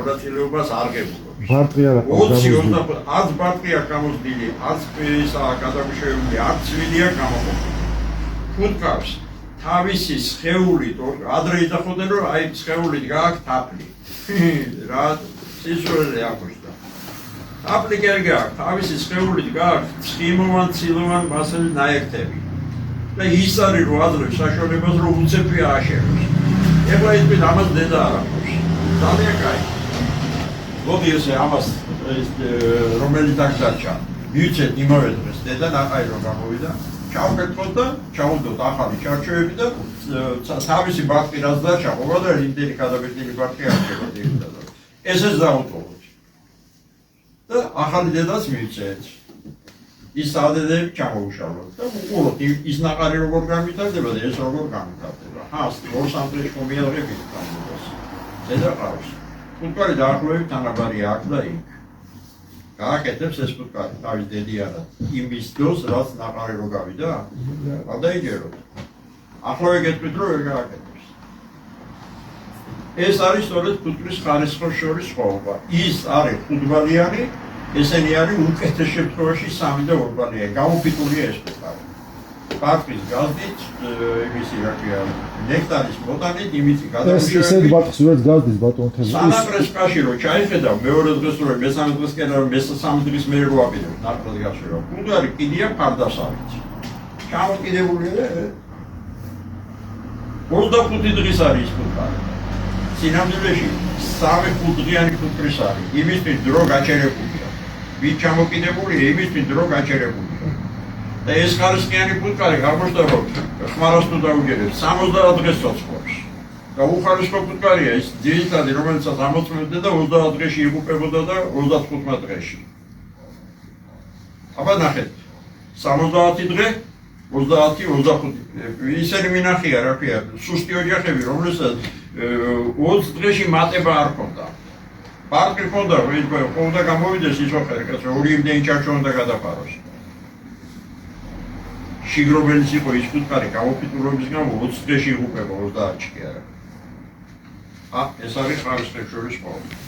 მონაწილეობას არ ღებულობს. ბარტყი არ აქვს. 20-25 არც ბარტყი აქვს გამოსდილი, არც პირისაა გადამშვებული, არც ცვილია გამოყოფილი. ხუთკარს თავისი სხეული ადრე იძახოდნენ რომ აი სხეულით გააქვს თაფლი. რა სიცოცხლე აქვს. თაფლი კი არ გააქვს, თავისი სხეულით გააქვს ცხიმოვან, ცილოვან მასალის ნაერთები. და ის არის რომ აძლევს საშუალებას რომ უცები ააშენოს. ეხლა ის ამას დედა არ აქვს. ძალიან კაი. მოდი ესე ამას რომელიც აქ დარჩა. მივცეთ იმავე დღეს დედა ნაყარი რომ გამოვიდა. ჩავკეთოთ და ჩავუდოთ ახალი ჩარჩოები და თავისი ბარტყი რაც დარჩა, ყოველდღე იმდენი გადაბეჭდილი ბარტყი არ შეგვიძლია. ესეც დავუტოვოთ. და ახალი დედას მივცეთ. ის სადედები ჩამოუშალოთ და უყუროთ ის ნაყარი როგორ გამიტარდება და ეს როგორ გამიტარდება. ორ სამტრეში მომიალღებით გამოდოს. ზედა ყავს. ფუტკარი დაახლოებით თანაბარი აქვს და იქ. გააკეთებს ეს ფუტკარი თავის დედიანად. იმის დროს რაც ნაყარი რო გავიდა, გადაიჯეროთ. ახლავე გეტყვით რომ ვერ გააკეთებს. ეს არის სწორედ ფუტკრის ხარისხის შორის სხვაობა. ის არის ხუთბალიანი, ესენი არის უკეთეს შემთხვევაში 3 და 2 ბალიანი. გამოფიტულია ეს ფუტკარი. ბარტყის გაზდით, იმისი რა ქვია, ნექტარის ბოტანით, იმისი გადავიჯერებით. ესეთი ბარტყს ვერც გაზდის ბატონო თემი. სანაკრეს კაში რო ჩაიხედავ, მეორე დღეს რო მესამე დღეს კი არა, მესამე დღის მერე რო აპირებ, ნაკრად გაშევა. ფუტკარი კიდია ფარდასავით. ჩამოკიდებულია 25 დღის არის ფუტკარი. სინამდვილეში 3-5 დღიანი ფუტკრის არის. იმისთვის დრო გაჩერებულია. ვით ჩამოკიდებულია, იმისთვის დრო გაჩერებულია. და ეს ხარისხიანი ფუტკარი გამოჩნდა რომ ხმარას თუ დაუჯერებს 70 დღეს ცოცხლობს. და უხარისხო ფუტკარია ის ძირითადი რომელსაც ამოწმებდა და 30 დღეში იღუპებოდა და 35 დღეში. აბა ნახეთ. 70 დღე 30-25 ისინი მინახია რა ქვია სუსტი ოჯახები რომელსაც 20 დღეში მატება არ ქონდა. ბარტყი ქონდა ის ყოვდა გამოვიდეს ის ოხერი კაცო ორი იმდენი ჩარჩო უნდა გადაფაროს. შიგრობელის იყო ის ფუტკარი გამოფიტულობის გამო 20 დღეში იღუპება 30-ში კი არა. ეს არის ხარისხებს შორის სხვაობა.